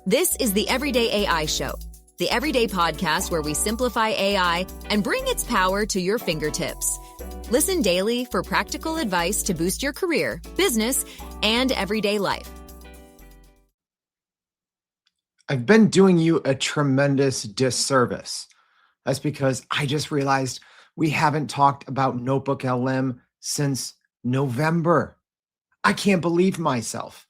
This is the Everyday AI Show, the everyday podcast where we simplify AI and bring its power to your fingertips. Listen daily for practical advice to boost your career, business, and everyday life. I've been doing you a tremendous disservice. That's because I just realized we haven't talked about NotebookLM since November. I can't believe myself.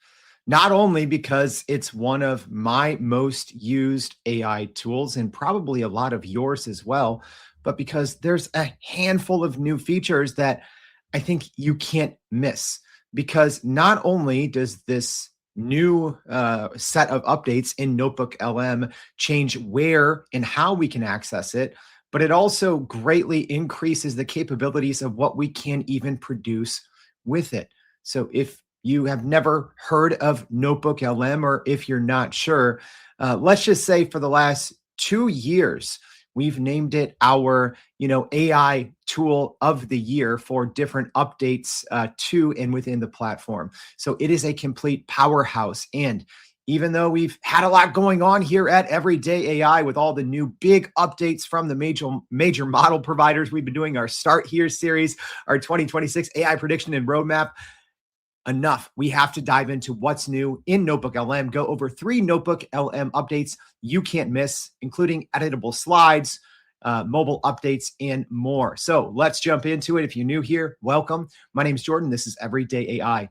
Not only because it's one of my most used AI tools and probably a lot of yours as well, but because there's a handful of new features that I think you can't miss. Because not only does this new set of updates in NotebookLM change where and how we can access it, but it also greatly increases the capabilities of what we can even produce with it. So if you have never heard of NotebookLM, or if you're not sure, let's just say for the last 2 years, we've named it our, AI tool of the year for different updates to and within the platform. So it is a complete powerhouse. And even though we've had a lot going on here at Everyday AI with all the new big updates from the major model providers, we've been doing our Start Here series, our 2026 AI prediction and roadmap. Enough. We have to dive into what's new in NotebookLM. Go over 3 NotebookLM updates you can't miss, including editable slides, mobile updates, and more. So let's jump into it. If you're new here, welcome. My name is Jordan. This is Everyday AI.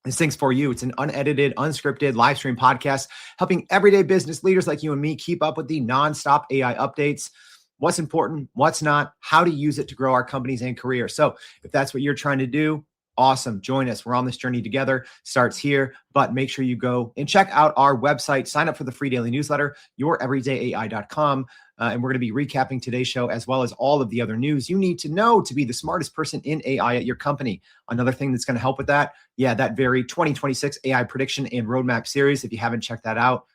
This thing's for you. It's an unedited, unscripted live stream podcast helping everyday business leaders like you and me keep up with the nonstop AI updates. What's important, what's not, how to use it to grow our companies and careers. So if that's what you're trying to do, awesome. Join us. We're on this journey together. Starts here, but make sure you go and check out our website. Sign up for the free daily newsletter, youreverydayai.com. And we're going to be recapping today's show as well as all of the other news you need to know to be the smartest person in AI at your company. Another thing that's going to help with that, that very 2026 AI prediction and roadmap series. If you haven't checked that out,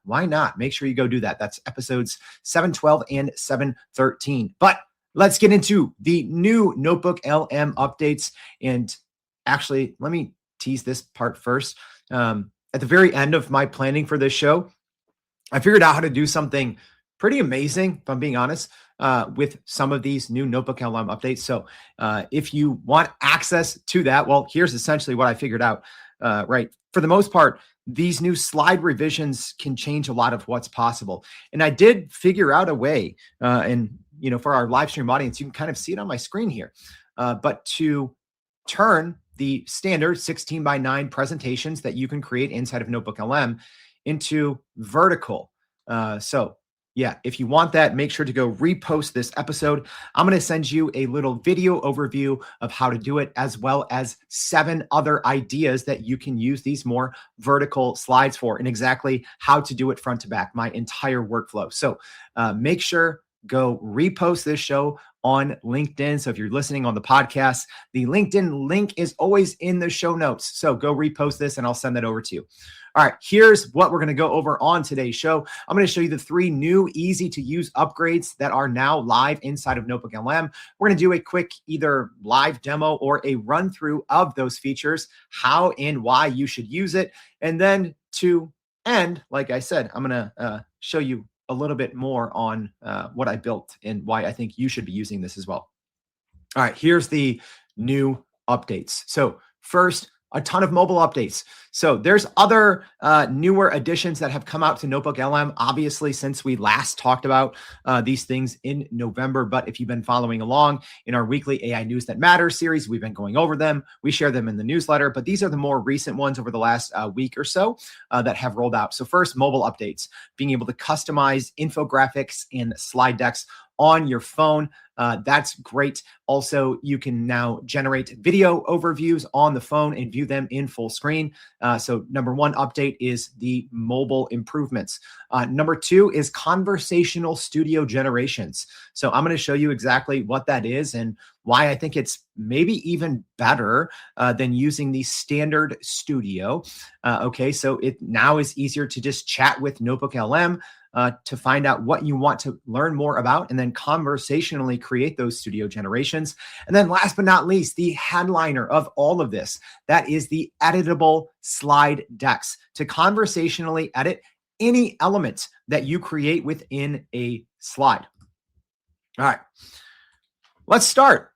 why not? Make sure you go do that. That's episodes 712 and 713. But let's get into the new NotebookLM updates. And actually, let me tease this part first. At the very end of my planning for this show, I figured out how to do something pretty amazing, if I'm being honest, with some of these new NotebookLM updates. So if you want access to that, well, here's essentially what I figured out, right? For the most part, these new slide revisions can change a lot of what's possible. And I did figure out a way, and for our live stream audience, you can kind of see it on my screen here, but to turn the standard 16:9 presentations that you can create inside of NotebookLM into vertical. If you want that, make sure to go repost this episode. I'm going to send you a little video overview of how to do it, as well as 7 other ideas that you can use these more vertical slides for, and exactly how to do it front to back, my entire workflow. So make sure, go repost this show on LinkedIn. So if you're listening on the podcast, the LinkedIn link is always in the show notes. So go repost this and I'll send that over to you. All right, here's what we're going to go over on today's show. I'm going to show you the 3 new easy to use upgrades that are now live inside of NotebookLM. We're going to do a quick either live demo or a run through of those features, how and why you should use it. And then to end, like I said, I'm going to show you a little bit more on what I built and why I think you should be using this as well. All right, here's the new updates. So first, a ton of mobile updates. So there's other newer additions that have come out to NotebookLM, obviously, since we last talked about these things in November. But if you've been following along in our weekly AI News That Matters series, we've been going over them. We share them in the newsletter, but these are the more recent ones over the last week or so that have rolled out. So first, mobile updates, being able to customize infographics and slide decks on your phone. That's great. Also, you can now generate video overviews on the phone and view them in full screen. So number 1 update is the mobile improvements. Number 2 is conversational studio generations. So I'm going to show you exactly what that is and why I think it's maybe even better than using the standard studio. So it now is easier to just chat with NotebookLM to find out what you want to learn more about, and then conversationally create those studio generations. And then last but not least, the headliner of all of this, that is the editable slide decks to conversationally edit any element that you create within a slide. All right, let's start.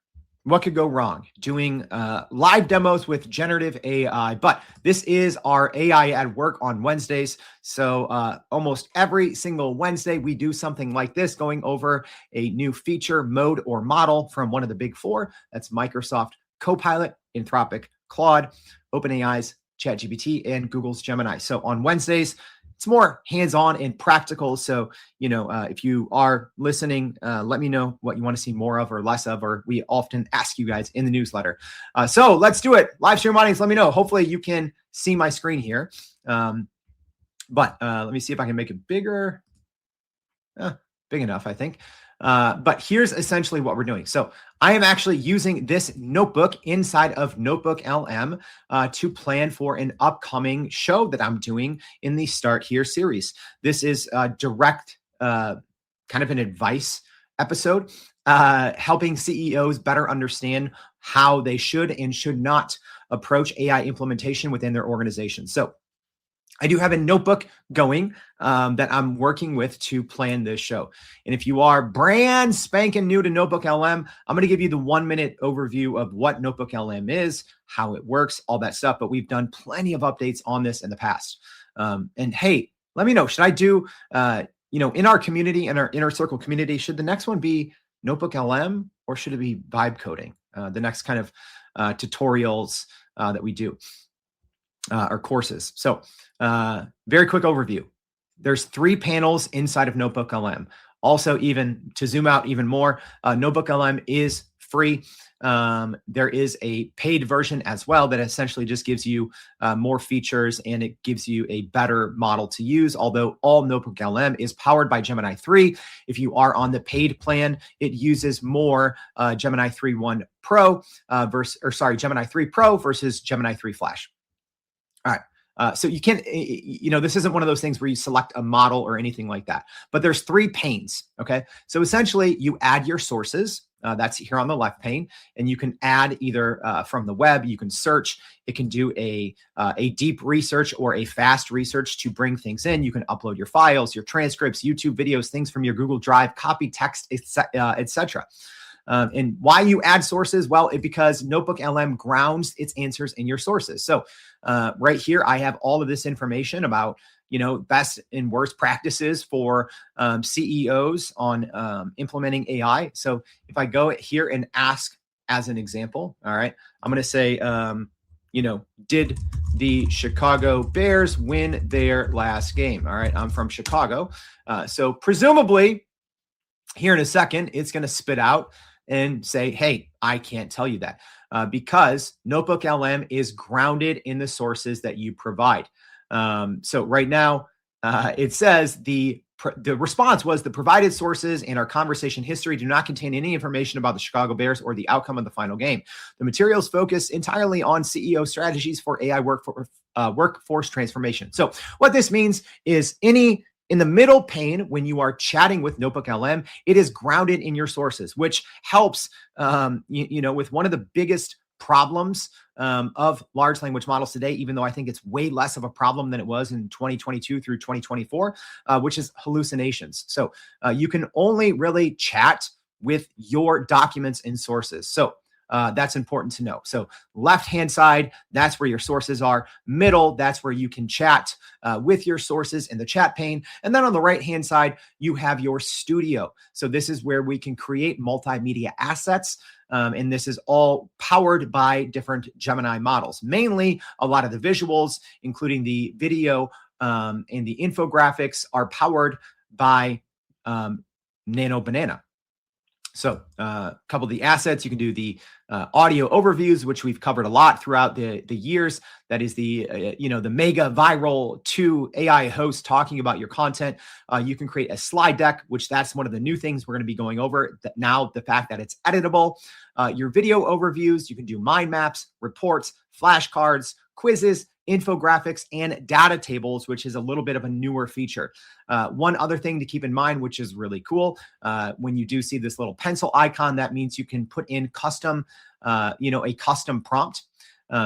What could go wrong? Doing live demos with generative AI, but this is our AI at Work on Wednesdays. So almost every single Wednesday, we do something like this, going over a new feature, mode, or model from one of the big four. That's Microsoft Copilot, Anthropic, Claude, OpenAI's ChatGPT, and Google's Gemini. So on Wednesdays, it's more hands-on and practical. So, if you are listening, let me know what you want to see more of or less of, or we often ask you guys in the newsletter. So let's do it. Live stream audience, let me know. Hopefully you can see my screen here. But let me see if I can make it bigger. Big enough, I think. But here's essentially what we're doing. So I am actually using this notebook inside of NotebookLM to plan for an upcoming show that I'm doing in the Start Here series. This is a direct kind of an advice episode, helping CEOs better understand how they should and should not approach AI implementation within their organization. So I do have a notebook going that I'm working with to plan this show. And if you are brand spanking new to NotebookLM, I'm going to give you the 1-minute overview of what NotebookLM is, how it works, all that stuff. But we've done plenty of updates on this in the past. And hey, let me know, should I do, in our community, in our inner circle community, should the next one be NotebookLM or should it be vibe coding? The next kind of tutorials that we do. Or courses. So very quick overview. There's 3 panels inside of NotebookLM. Also, even to zoom out even more, NotebookLM is free. There is a paid version as well that essentially just gives you more features and it gives you a better model to use. Although all NotebookLM is powered by Gemini 3. If you are on the paid plan, it uses more Gemini 3.1 Pro Gemini 3 Pro versus Gemini 3 Flash. All right. So you can, this isn't one of those things where you select a model or anything like that, but there's 3 panes. Okay. So essentially you add your sources. That's here on the left pane, and you can add either from the web, you can search, it can do a deep research or a fast research to bring things in. You can upload your files, your transcripts, YouTube videos, things from your Google Drive, copy text, etc. And why you add sources? Well, because NotebookLM grounds its answers in your sources. So right here, I have all of this information about, best and worst practices for CEOs on implementing AI. So if I go here and ask as an example, all right, I'm going to say, did the Chicago Bears win their last game? All right, I'm from Chicago. So presumably here in a second, it's going to spit out and say, hey, I can't tell you that because NotebookLM is grounded in the sources that you provide. So right now it says the response was the provided sources and our conversation history do not contain any information about the Chicago Bears or the outcome of the final game. The materials focus entirely on CEO strategies for AI workforce transformation. So what this means is in the middle pane, when you are chatting with NotebookLM, it is grounded in your sources, which helps, with one of the biggest problems of large language models today, even though I think it's way less of a problem than it was in 2022 through 2024, which is hallucinations. So you can only really chat with your documents and sources. So that's important to know. So left-hand side, that's where your sources are. Middle, that's where you can chat with your sources in the chat pane. And then on the right-hand side, you have your studio. So this is where we can create multimedia assets. And this is all powered by different Gemini models. Mainly, a lot of the visuals, including the video and the infographics, are powered by Nano Banana. So a couple of the assets, you can do the audio overviews, which we've covered a lot throughout the years. That is the mega viral 2 AI hosts talking about your content. You can create a slide deck, which that's one of the new things we're going to be going over now, the fact that it's editable. Your video overviews, you can do mind maps, reports, flashcards, quizzes, infographics, and data tables, which is a little bit of a newer feature. One other thing to keep in mind, which is really cool, when you do see this little pencil icon, that means you can put in custom, a custom prompt.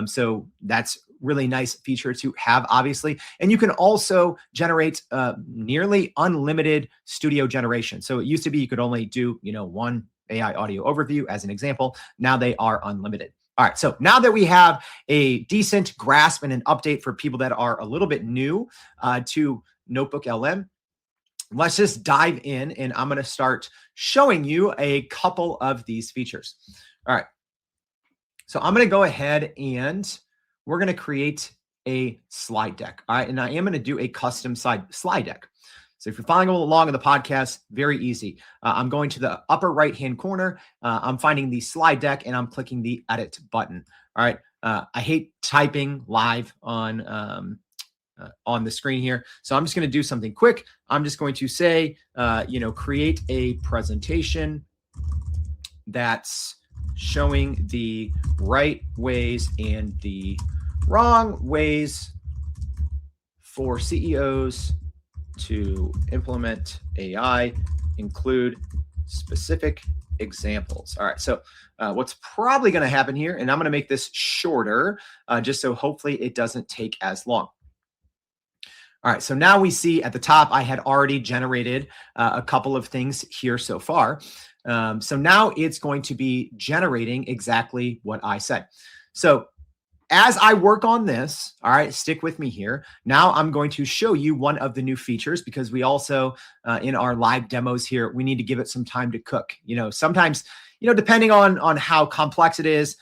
So that's really nice feature to have, obviously. And you can also generate nearly unlimited studio generation. So it used to be you could only do, one AI audio overview as an example. Now they are unlimited. All right, so now that we have a decent grasp and an update for people that are a little bit new to NotebookLM, let's just dive in, and I'm going to start showing you a couple of these features. All right, so I'm going to go ahead and we're going to create a slide deck. All right, and I am going to do a custom slide deck. So if you're following along in the podcast, very easy. I'm going to the upper right-hand corner. I'm finding the slide deck, and I'm clicking the edit button. All right. I hate typing live on the screen here. So I'm just going to do something quick. I'm just going to say, create a presentation that's showing the right ways and the wrong ways for CEOs to implement AI, include specific examples. All right, so what's probably going to happen here, and I'm going to make this shorter just so hopefully it doesn't take as long. All right, so now we see at the top, I had already generated a couple of things here so far. So now it's going to be generating exactly what I said. So as I work on this, all right, stick with me here. Now I'm going to show you one of the new features, because we also, in our live demos here, we need to give it some time to cook. Sometimes, depending on how complex it is,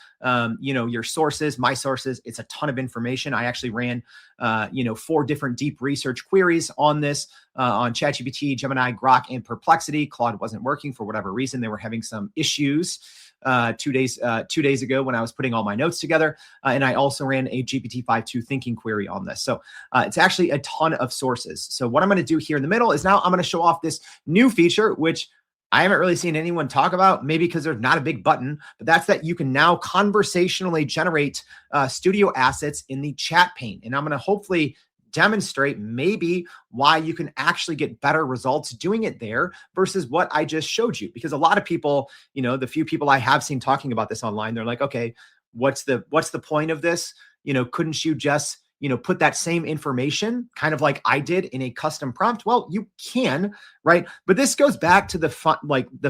your sources, my sources, it's a ton of information. I actually ran, 4 different deep research queries on this, on ChatGPT, Gemini, Grok, and Perplexity. Claude wasn't working for whatever reason. They were having some issues 2 days ago when I was putting all my notes together. And I also ran a GPT-5.2 thinking query on this. So it's actually a ton of sources. So what I'm going to do here in the middle is now I'm going to show off this new feature, which I haven't really seen anyone talk about, maybe because there's not a big button, but that's that you can now conversationally generate studio assets in the chat pane. And I'm going to hopefully demonstrate maybe why you can actually get better results doing it there versus what I just showed you. Because a lot of people, the few people I have seen talking about this online, they're like, okay, what's the point of this? Couldn't you just, put that same information kind of like I did in a custom prompt? Well, you can, right? But this goes back to the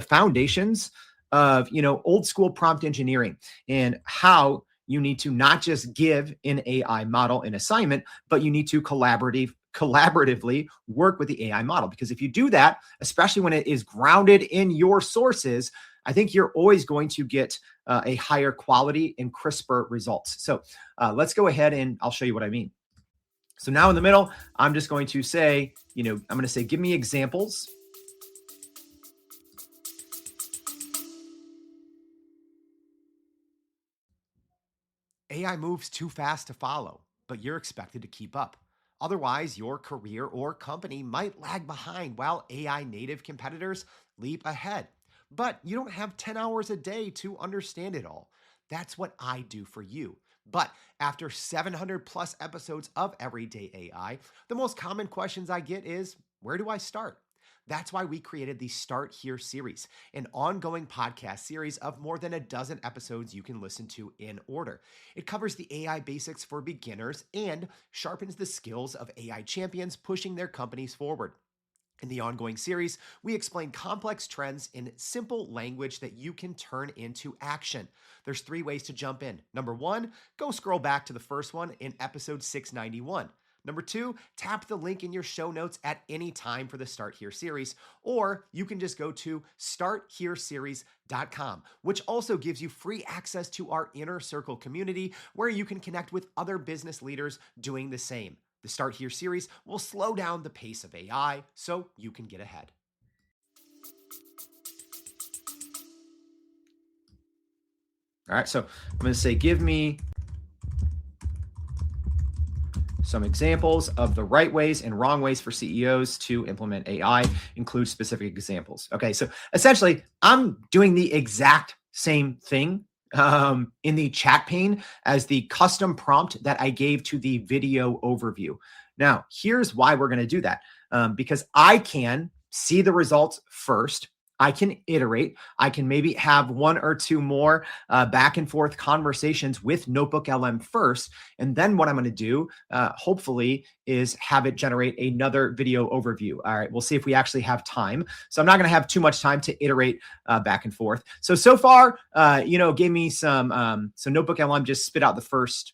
foundations of, old school prompt engineering and how you need to not just give an AI model an assignment, but you need to collaboratively work with the AI model. Because if you do that, especially when it is grounded in your sources, I think you're always going to get a higher quality and crisper results. So let's go ahead and I'll show you what I mean. So now in the middle, I'm just going to say, I'm going to say, give me examples. AI moves too fast to follow, but you're expected to keep up. Otherwise, your career or company might lag behind while AI native competitors leap ahead. But you don't have 10 hours a day to understand it all. That's what I do for you. But after 700 plus episodes of Everyday AI, the most common questions I get is, where do I start? That's why we created the Start Here series, an ongoing podcast series of more than a dozen episodes you can listen to in order. It covers the AI basics for beginners and sharpens the skills of AI champions pushing their companies forward. In the ongoing series, we explain complex trends in simple language that you can turn into action. There's 3 ways to jump in. Number 1, go scroll back to the first one in episode 691. Number 2, tap the link in your show notes at any time for the Start Here series, or you can just go to starthereseries.com, which also gives you free access to our Inner Circle community where you can connect with other business leaders doing the same. The Start Here series will slow down the pace of AI so you can get ahead. All right, so I'm going to say, give me some examples of the right ways and wrong ways for CEOs to implement AI, include specific examples. Okay, so essentially, I'm doing the exact same thing in the chat pane as the custom prompt that I gave to the video overview. Now, here's why we're going to do that. Because I can see the results first. I can iterate. I can maybe have one or two more back and forth conversations with NotebookLM first. And then what I'm going to do, hopefully, is have it generate another video overview. All right, we'll see if we actually have time. So I'm not going to have too much time to iterate back and forth. So far, gave me some, so NotebookLM just spit out the first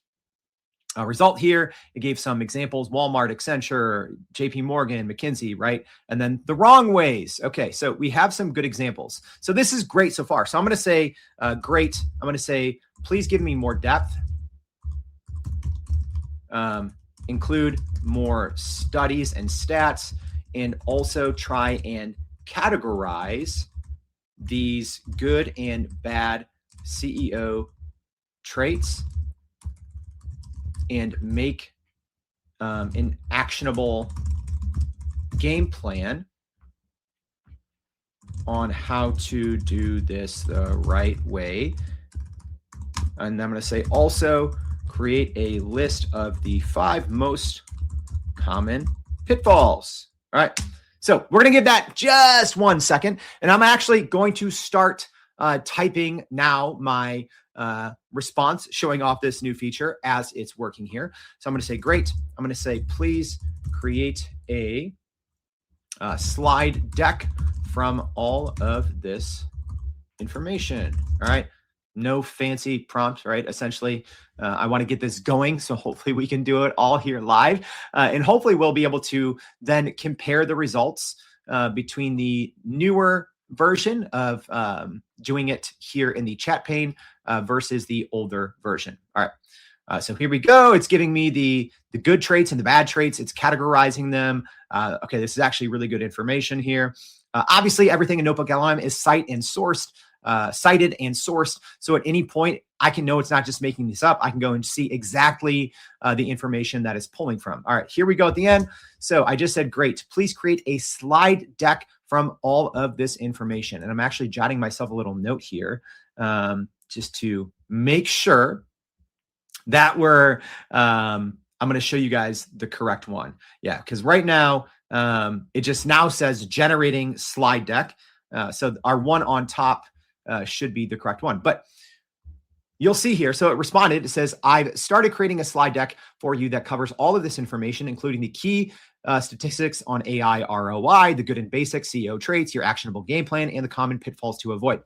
result here. It gave some examples: Walmart, Accenture, JP Morgan, McKinsey, right? And then the wrong ways. Okay, so we have some good examples. So this is great so far. So I'm going to say great. I'm going to say, please give me more depth. Include more studies and stats, and also try and categorize these good and bad CEO traits and make an actionable game plan on how to do this the right way. And I'm going to say also create a list of the 5 most common pitfalls. All right. So we're going to give that just 1 second. And I'm actually going to start typing now my response showing off this new feature as it's working here. So I'm going to say, great. I'm going to say, please create a slide deck from all of this information. All right. No fancy prompt, right? Essentially, I want to get this going. So hopefully we can do it all here live. And hopefully we'll be able to then compare the results between the newer version of doing it here in the chat pane versus the older version. All right. So here we go. It's giving me the good traits and the bad traits. It's categorizing them. Okay, this is actually really good information here. Obviously, everything in NotebookLM is cited and sourced. So at any point, I can know it's not just making this up. I can go and see exactly the information that it's pulling from. All right, here we go at the end. So I just said, great, please create a slide deck from all of this information. And I'm actually jotting myself a little note here just to make sure that I'm going to show you guys the correct one. Yeah, because right now, it just now says generating slide deck. So our one on top should be the correct one. But you'll see here, so it responded. It says, I've started creating a slide deck for you that covers all of this information, including the key statistics on AI ROI, the good and basic CEO traits, your actionable game plan, and the common pitfalls to avoid.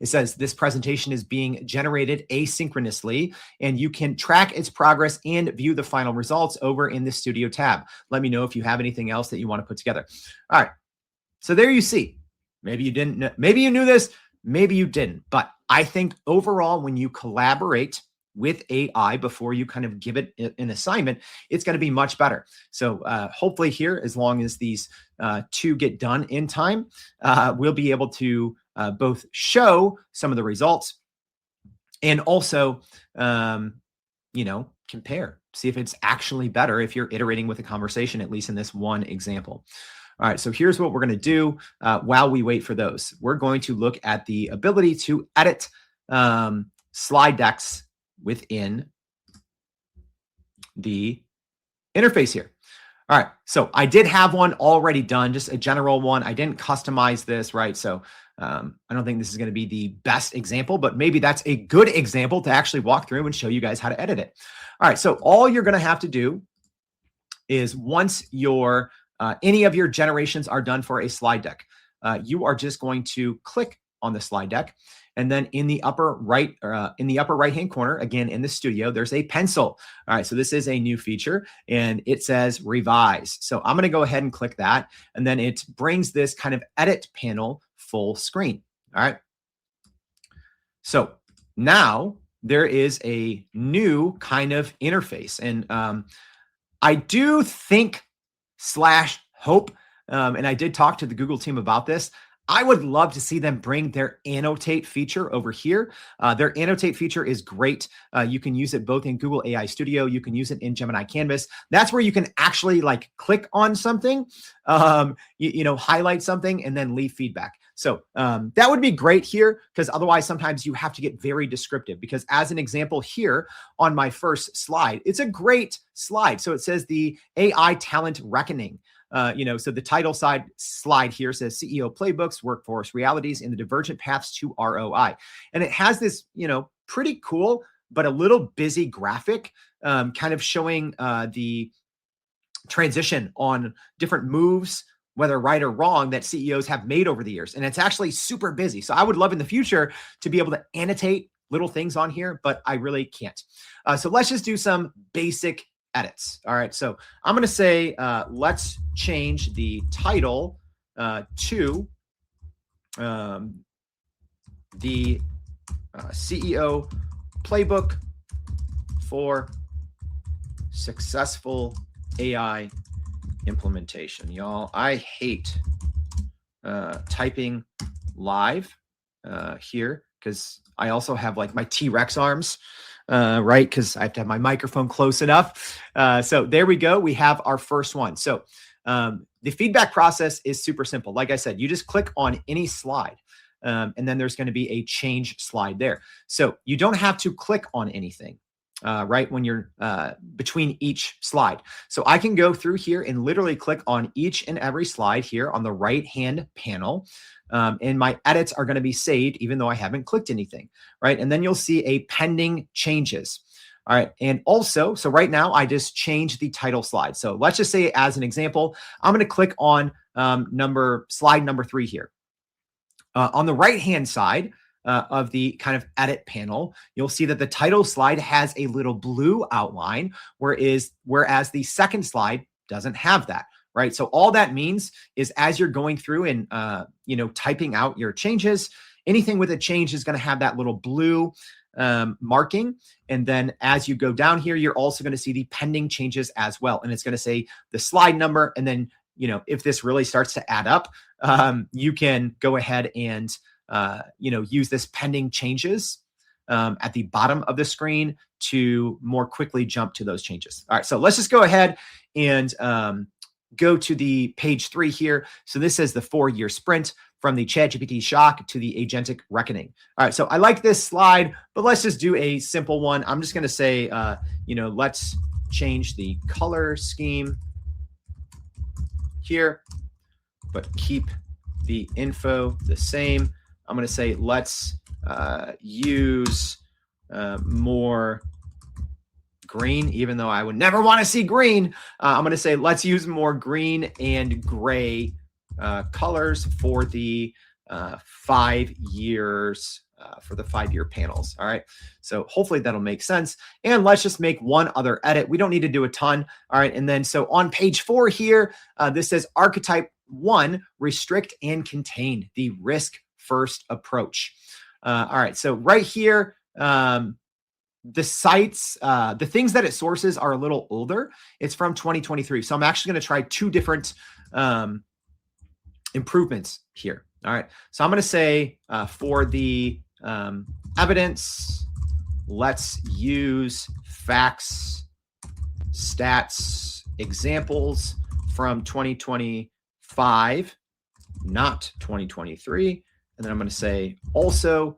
It says this presentation is being generated asynchronously, and you can track its progress and view the final results over in the Studio tab. Let me know if you have anything else that you want to put together. All right. So there you see. Maybe you didn't know, maybe you knew this, maybe you didn't. But I think overall, when you collaborate with AI before you kind of give it an assignment, it's going to be much better. So hopefully here, as long as these 2 get done in time, we'll be able to both show some of the results and also, compare, see if it's actually better if you're iterating with a conversation, at least in this one example. All right, so here's what we're going to do while we wait for those. We're going to look at the ability to edit slide decks within the interface here. All right, so I did have one already done, just a general one. I didn't customize this, right? So I don't think this is going to be the best example, but maybe that's a good example to actually walk through and show you guys how to edit it. All right, so all you're going to have to do is once your any of your generations are done for a slide deck, you are just going to click on the slide deck, and then in the upper right hand corner, again in the studio, there's a pencil. All right, so this is a new feature, and it says revise. So I'm going to go ahead and click that, and then it brings this kind of edit panel full screen. All right. So now there is a new kind of interface, and I do think / hope, and I did talk to the Google team about this, I would love to see them bring their annotate feature over here. Their annotate feature is great. You can use it both in Google AI Studio. You can use it in Gemini Canvas. That's where you can actually like click on something, highlight something, and then leave feedback. So that would be great here, because otherwise sometimes you have to get very descriptive, because as an example here on my first slide, it's a great slide. So it says the AI talent reckoning. So the title slide here says CEO playbooks, workforce realities, and the divergent paths to ROI. And it has this, pretty cool, but a little busy graphic kind of showing the transition on different moves, whether right or wrong, that CEOs have made over the years. And it's actually super busy. So I would love in the future to be able to annotate little things on here, but I really can't. So let's just do some basic edits. All right. So I'm going to say, let's change the title to the CEO playbook for successful AI implementation. Y'all, I hate typing live here, because I also have like my T-Rex arms, right? Because I have to have my microphone close enough. So there we go. We have our first one. So the feedback process is super simple. Like I said, you just click on any slide. And then there's going to be a change slide there. So you don't have to click on anything, right, when you're between each slide. So I can go through here and literally click on each and every slide here on the right-hand panel. And my edits are going to be saved, even though I haven't clicked anything, right? And then you'll see a pending changes. All right. And also, so right now I just changed the title slide. So let's just say, as an example, I'm going to click on slide number 3 here. On the right-hand side of the kind of edit panel, you'll see that the title slide has a little blue outline, whereas the second slide doesn't have that, right? So all that means is, as you're going through and, typing out your changes, anything with a change is going to have that little blue marking. And then as you go down here, you're also going to see the pending changes as well. And it's going to say the slide number. And then, if this really starts to add up, you can go ahead and, use this pending changes at the bottom of the screen to more quickly jump to those changes. All right, so let's just go ahead and go to the page 3 here. So this says the 4-year sprint from the ChatGPT shock to the agentic reckoning. All right, so I like this slide, but let's just do a simple one. I'm just going to say, let's change the color scheme here, but keep the info the same. I'm going to say, let's use more green, even though I would never want to see green. I'm going to say, let's use more green and gray colors for the 5 years, for the 5-year panels. All right. So hopefully that'll make sense. And let's just make one other edit. We don't need to do a ton. All right. And then, so on page 4 here, this says archetype 1, restrict and contain, the risk first approach. All right. So right here, the sites, the things that it sources are a little older. It's from 2023. So I'm actually going to try 2 different improvements here. All right. So I'm going to say for the evidence, let's use facts, stats, examples from 2025, not 2023. And then I'm going to say, also,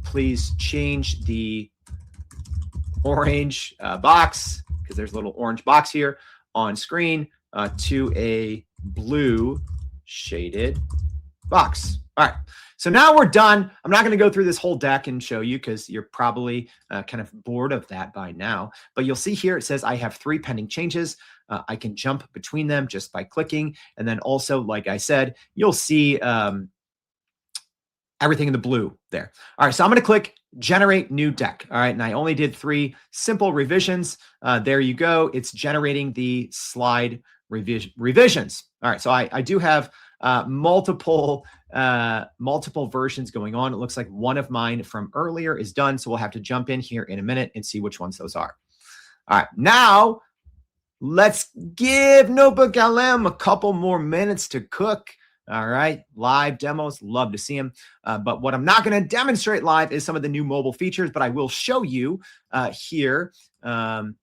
please change the orange box, because there's a little orange box here on screen, to a blue shaded box. All right. So now we're done. I'm not going to go through this whole deck and show you, because you're probably kind of bored of that by now. But you'll see here, it says I have 3 pending changes. I can jump between them just by clicking. And then also, like I said, you'll see everything in the blue there. All right. So I'm going to click generate new deck. All right. And I only did 3 simple revisions. There you go. It's generating the slide revisions. All right. So I do have multiple versions going on. It looks like one of mine from earlier is done. So we'll have to jump in here in a minute and see which ones those are. All right. Now let's give NotebookLM a couple more minutes to cook. All right. Live demos. Love to see them. But what I'm not going to demonstrate live is some of the new mobile features, but I will show you here some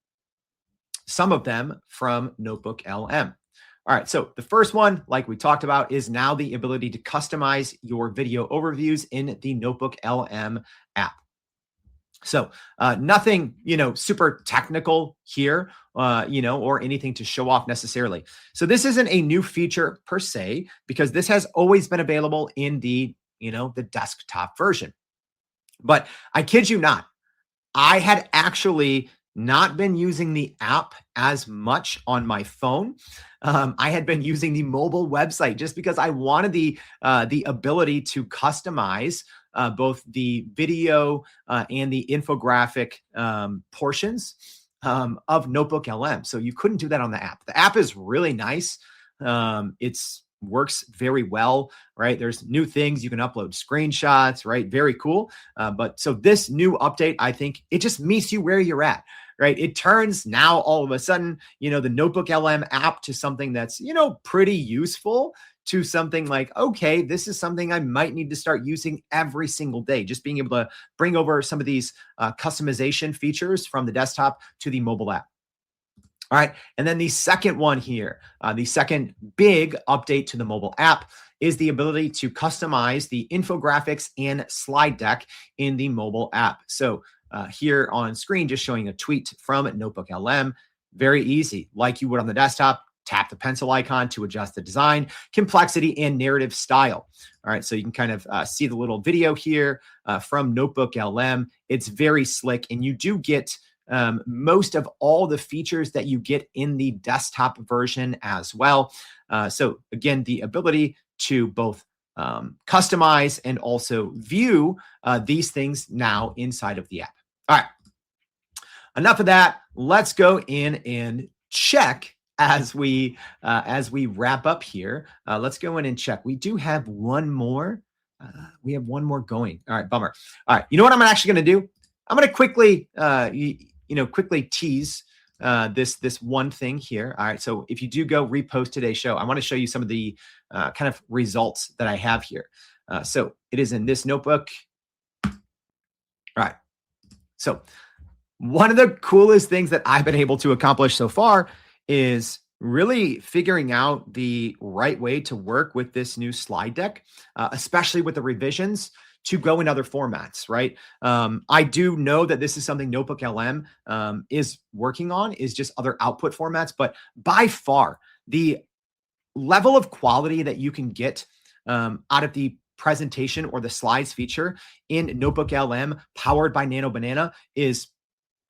of them from NotebookLM. All right, so the first one, like we talked about, is now the ability to customize your video overviews in the NotebookLM app. So nothing, super technical here, or anything to show off necessarily. So this isn't a new feature per se, because this has always been available in the desktop version. But I kid you not, I had actually not been using the app as much on my phone. I had been using the mobile website just because I wanted the ability to customize both the video and the infographic portions of NotebookLM. So you couldn't do that on the app. The app is really nice. It's works very well, right? There's new things. You can upload screenshots, right? Very cool. But so this new update, I think it just meets you where you're at, right? It turns now all of a sudden, the NotebookLM app to something that's, pretty useful, to something like, okay, this is something I might need to start using every single day. Just being able to bring over some of these customization features from the desktop to the mobile app. All right. And then the second one here, the second big update to the mobile app is the ability to customize the infographics and slide deck in the mobile app. So here on screen, just showing a tweet from NotebookLM. Very easy. Like you would on the desktop, tap the pencil icon to adjust the design, complexity, and narrative style. All right. So you can kind of see the little video here from NotebookLM. It's very slick, and you do get most of all the features that you get in the desktop version as well. So again, the ability to both customize and also view these things now inside of the app. All right, enough of that. Let's go in and check as we wrap up here. Let's go in and check. We do have one more. We have one more going. All right, bummer. All right, you know what I'm actually going to do? I'm going to quickly quickly tease this one thing here. All right. So if you do go repost today's show, I want to show you some of the kind of results that I have here. So it is in this notebook. All right. So one of the coolest things that I've been able to accomplish so far is really figuring out the right way to work with this new slide deck, especially with the revisions to go in other formats, right? I do know that this is something NotebookLM is working on, is just other output formats, but by far the level of quality that you can get out of the presentation or the slides feature in NotebookLM powered by Nano Banana is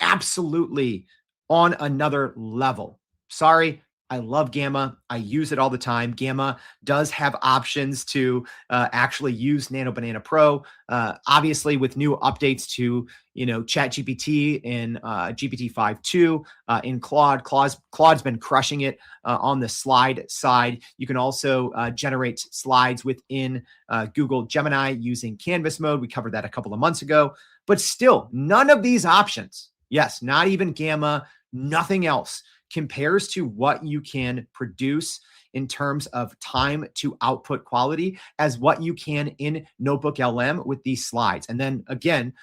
absolutely on another level. Sorry, I love Gamma. I use it all the time. Gamma does have options to actually use Nano Banana Pro. Obviously, with new updates to ChatGPT in GPT-5.2 in Claude. Claude's been crushing it on the slide side. You can also generate slides within Google Gemini using Canvas mode. We covered that a couple of months ago. But still, none of these options, yes, not even Gamma, nothing else compares to what you can produce in terms of time to output quality as what you can in NotebookLM with these slides. And then again,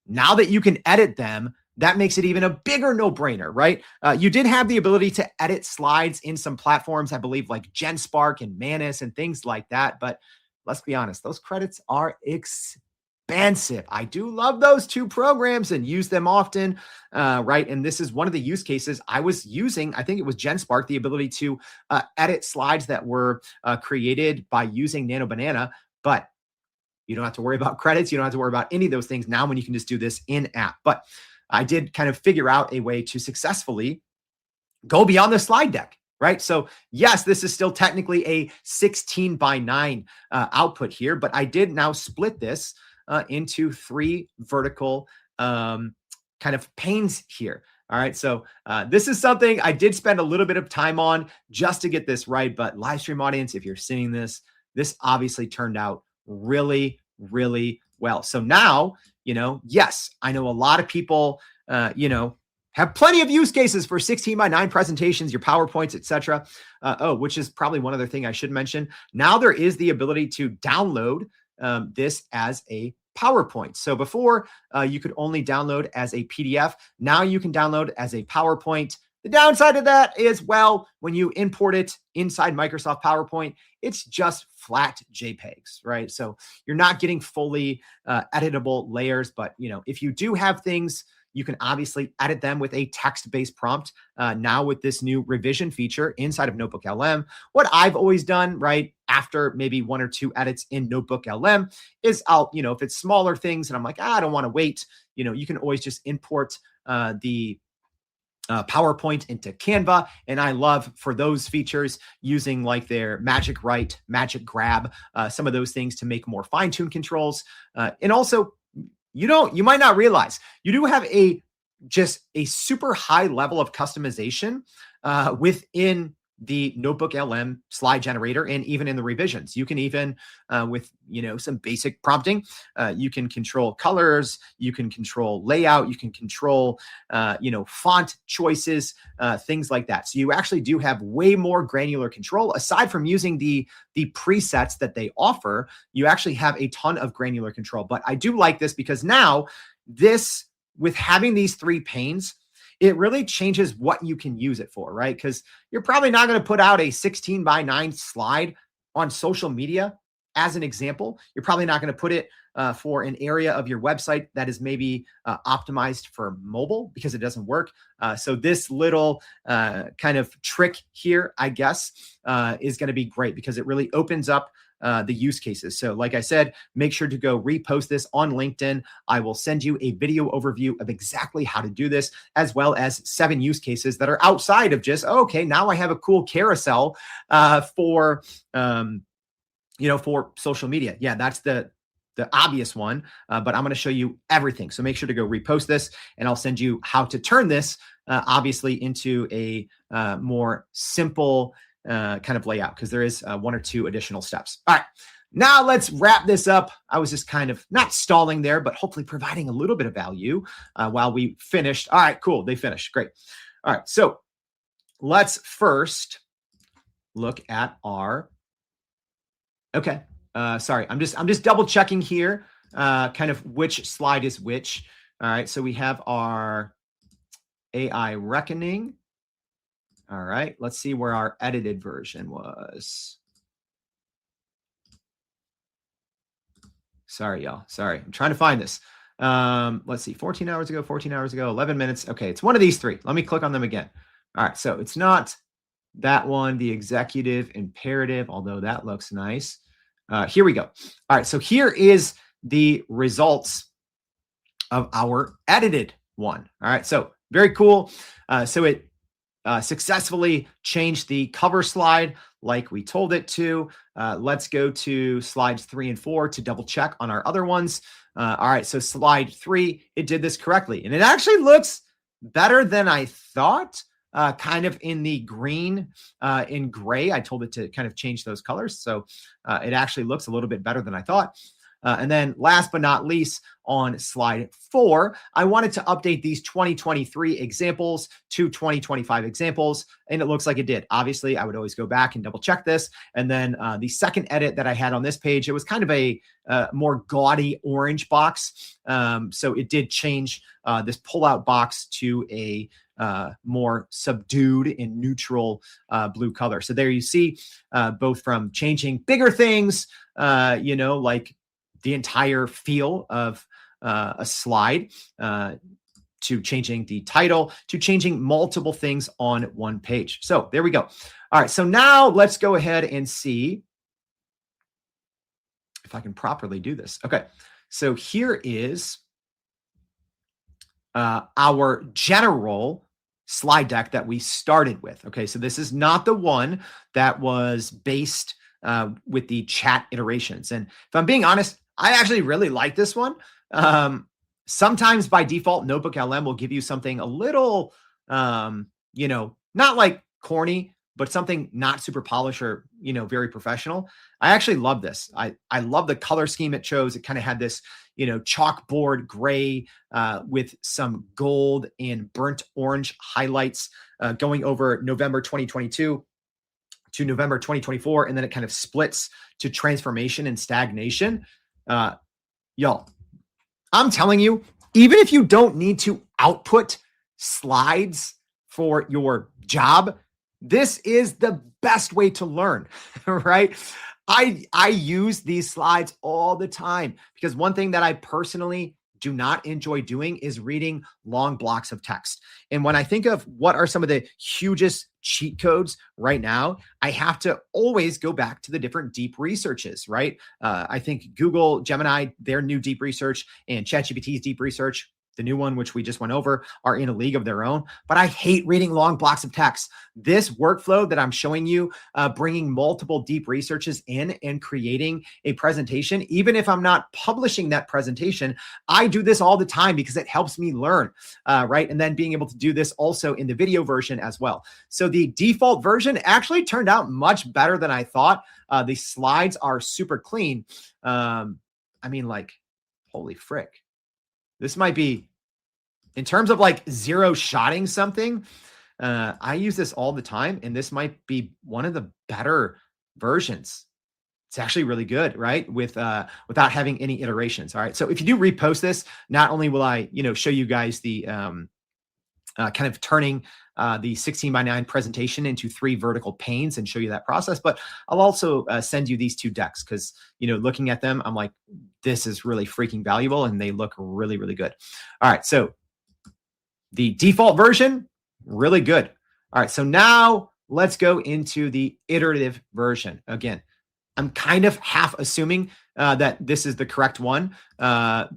now that you can edit them, that makes it even a bigger no-brainer, right? You did have the ability to edit slides in some platforms, I believe, like GenSpark and Manus and things like that. But let's be honest, those credits are expensive. I do love those two programs and use them often, right? And this is one of the use cases I was using. I think it was GenSpark, the ability to edit slides that were created by using Nano Banana. But you don't have to worry about credits. You don't have to worry about any of those things now when you can just do this in app. But I did kind of figure out a way to successfully go beyond the slide deck. Right. So yes, this is still technically a 16:9 output here, but I did now split this into 3 vertical kind of panes here. All right. So this is something I did spend a little bit of time on just to get this right. But live stream audience, if you're seeing this, this obviously turned out really, really well. So now, yes, I know a lot of people, have plenty of use cases for 16:9 presentations, your PowerPoints, etc. Which is probably one other thing I should mention. Now there is the ability to download this as a PowerPoint. So before you could only download as a PDF. Now you can download as a PowerPoint. The downside of that is, well, when you import it inside Microsoft PowerPoint, it's just flat JPEGs, right? So you're not getting fully editable layers, but if you do have things, you can obviously edit them with a text-based prompt. Now with this new revision feature inside of NotebookLM, what I've always done, right, after maybe 1 or 2 edits in NotebookLM is I'll, if it's smaller things and I'm like, I don't want to wait, you can always just import the PowerPoint into Canva. And I love for those features using like their magic write, magic grab, some of those things to make more fine-tuned controls. And also, you might not realize you do have just a super high level of customization within the NotebookLM slide generator and even in the revisions. You can even, with some basic prompting, you can control colors, you can control layout, you can control, font choices, things like that. So you actually do have way more granular control. Aside from using the presets that they offer, you actually have a ton of granular control. But I do like this because now with having these 3 panes, it really changes what you can use it for, right? Because you're probably not going to put out a 16:9 slide on social media as an example. You're probably not going to put it for an area of your website that is maybe optimized for mobile because it doesn't work. So this little kind of trick here, I guess, is going to be great because it really opens up the use cases. So like I said, make sure to go repost this on LinkedIn. I will send you a video overview of exactly how to do this, as well as 7 use cases that are outside of just, okay, now I have a cool carousel for social media. Yeah, that's the obvious one, but I'm going to show you everything. So make sure to go repost this and I'll send you how to turn this obviously into a more simple kind of layout, because there is 1 or 2 additional steps. All right, now let's wrap this up. I was just kind of not stalling there, but hopefully providing a little bit of value while we finished. All right, cool. They finished. Great. All right, so let's first look at our, okay. Sorry, I'm just double checking here, kind of which slide is which. All right, so we have our AI reckoning. All right, let's see where our edited version was. Sorry, y'all. Sorry, I'm trying to find this. Let's see, 14 hours ago, 11 minutes. Okay, it's one of these 3. Let me click on them again. All right, so it's not that one, the executive imperative, although that looks nice. Here we go. All right, so here is the results of our edited one. All right, so very cool. So it successfully changed the cover slide like we told it to. Let's go to slides 3 and 4 to double check on our other ones. All right, so slide 3, it did this correctly. And it actually looks better than I thought, kind of in the green and gray. I told it to kind of change those colors. So it actually looks a little bit better than I thought. And then last but not least, on slide 4, I wanted to update these 2023 examples to 2025 examples, and it looks like it did. Obviously, I would always go back and double check this. And then the second edit that I had on this page, it was kind of a more gaudy orange box. So it did change this pullout box to a more subdued and neutral blue color. So there you see both from changing bigger things, like the entire feel of a slide, to changing the title, to changing multiple things on one page. So there we go. All right, so now let's go ahead and see if I can properly do this. Okay, so here is our general slide deck that we started with. Okay, so this is not the one that was based with the chat iterations. And if I'm being honest, I actually really like this one. Sometimes by default, NotebookLM will give you something a little, not like corny, but something not super polished or, very professional. I actually love this. I love the color scheme it chose. It kind of had this, chalkboard gray with some gold and burnt orange highlights going over November 2022 to November 2024. And then it kind of splits to transformation and stagnation. Y'all, I'm telling you, even if you don't need to output slides for your job, this is the best way to learn, right? I use these slides all the time because one thing that I personally do not enjoy doing is reading long blocks of text. And when I think of what are some of the hugest cheat codes right now, I have to always go back to the different deep researches, right? I think Google Gemini, their new deep research, and ChatGPT's deep research, the new one, which we just went over, are in a league of their own. But I hate reading long blocks of text. This workflow that I'm showing you, bringing multiple deep researches in and creating a presentation, even if I'm not publishing that presentation, I do this all the time because it helps me learn, right? And then being able to do this also in the video version as well. So the default version actually turned out much better than I thought. The slides are super clean. I mean, like, holy frick. This might be, in terms of like zero shotting something, I use this all the time, and this might be one of the better versions. It's actually really good, right? Without having any iterations. All right. So if you do repost this, not only will I, show you guys the kind of turning the 16:9 presentation into 3 vertical panes and show you that process, but I'll also send you these 2 decks because, looking at them, I'm like, this is really freaking valuable and they look really, really good. All right. So the default version, really good. All right. So now let's go into the iterative version. Again, I'm kind of half assuming that this is the correct one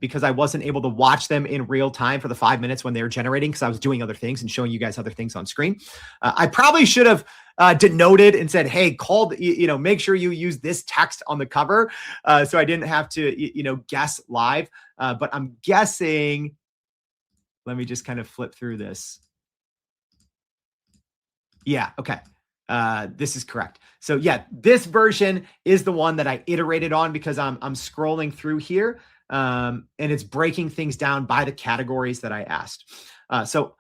because I wasn't able to watch them in real time for the 5 minutes when they were generating because I was doing other things and showing you guys other things on screen. I probably should have denoted and said, hey, make sure you use this text on the cover. So I didn't have to, guess live. But I'm guessing, let me just kind of flip through this. Yeah, okay. This is correct. So yeah, this version is the one that I iterated on because I'm scrolling through here and it's breaking things down by the categories that I asked. So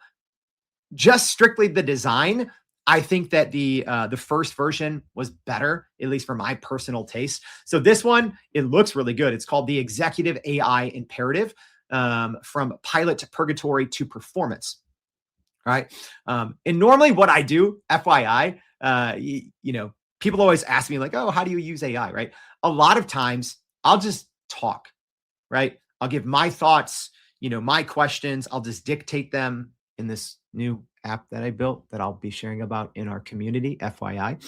just strictly the design, I think that the first version was better, at least for my personal taste. So this one, it looks really good. It's called the Executive AI Imperative, from pilot to purgatory to performance. All right. And normally what I do, FYI, people always ask me like, oh, how do you use AI? Right. A lot of times I'll just talk, right? I'll give my thoughts, my questions. I'll just dictate them in this new app that I built that I'll be sharing about in our community, FYI.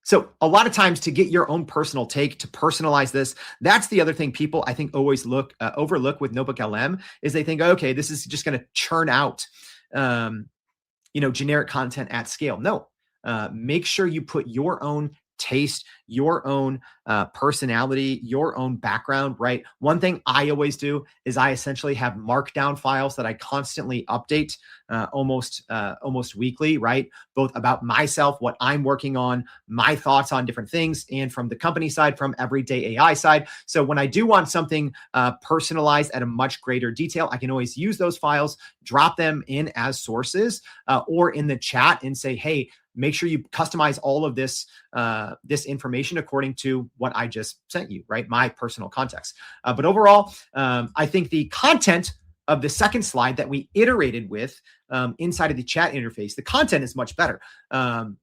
So a lot of times to get your own personal take, to personalize this, that's the other thing people I think always overlook with NotebookLM is they think, okay, this is just going to churn out, generic content at scale. No, make sure you put your own taste, your own personality, your own background, right? One thing I always do is I essentially have markdown files that I constantly update almost weekly, right? Both about myself, what I'm working on, my thoughts on different things, and from the company side, from everyday AI side. So when I do want something personalized at a much greater detail, I can always use those files, drop them in as sources or in the chat and say, hey, make sure you customize all of this information according to what I just sent you, right? My personal context. But overall, I think the content of the second slide that we iterated with inside of the chat interface, the content is much better.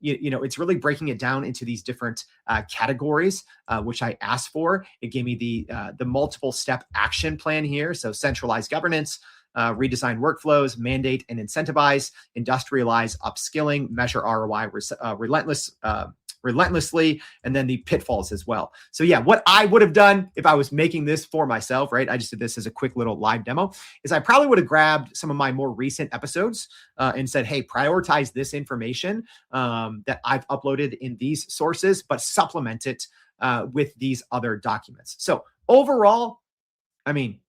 It's really breaking it down into these different categories, which I asked for. It gave me the multiple step action plan here. So centralized governance, redesign workflows, mandate and incentivize, industrialize, upskilling, measure ROI relentlessly, and then the pitfalls as well. So yeah, what I would have done if I was making this for myself, right? I just did this as a quick little live demo, is I probably would have grabbed some of my more recent episodes and said, hey, prioritize this information that I've uploaded in these sources, but supplement it with these other documents. So overall, I mean,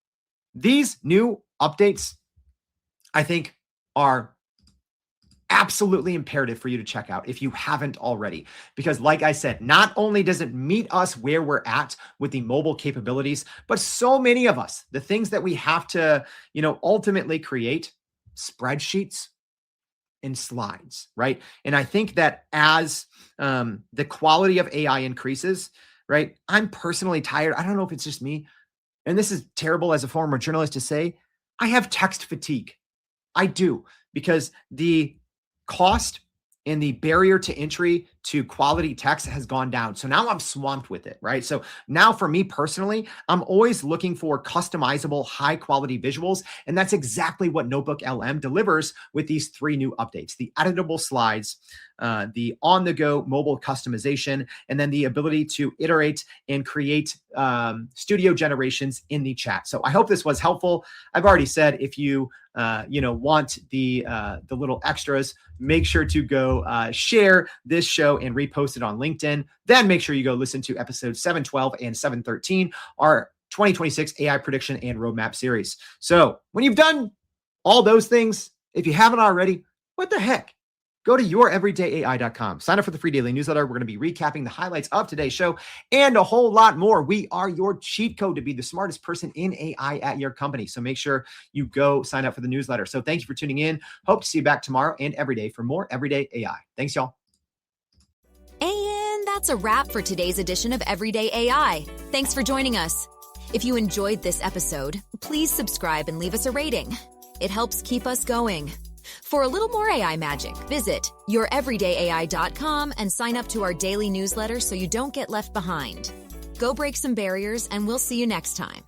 these new updates, I think, are absolutely imperative for you to check out if you haven't already. Because like I said, not only does it meet us where we're at with the mobile capabilities, but so many of us, the things that we have to, ultimately create, spreadsheets and slides, right? And I think that as the quality of AI increases, right, I'm personally tired. I don't know if it's just me, and this is terrible as a former journalist to say, I have text fatigue. I do, because the cost and the barrier to entry to quality text has gone down. So now I'm swamped with it, right? So now for me personally, I'm always looking for customizable, high quality visuals. And that's exactly what NotebookLM delivers with these 3 new updates: the editable slides, the on-the-go mobile customization, and then the ability to iterate and create studio generations in the chat. So I hope this was helpful. I've already said, if you want the little extras, make sure to go share this show and repost it on LinkedIn. Then make sure you go listen to episodes 712 and 713, our 2026 AI prediction and roadmap series. So when you've done all those things, if you haven't already, what the heck? Go to youreverydayai.com. Sign up for the free daily newsletter. We're going to be recapping the highlights of today's show and a whole lot more. We are your cheat code to be the smartest person in AI at your company. So make sure you go sign up for the newsletter. So thank you for tuning in. Hope to see you back tomorrow and every day for more Everyday AI. Thanks, y'all. And that's a wrap for today's edition of Everyday AI. Thanks for joining us. If you enjoyed this episode, please subscribe and leave us a rating. It helps keep us going. For a little more AI magic, visit youreverydayai.com and sign up to our daily newsletter so you don't get left behind. Go break some barriers, and we'll see you next time.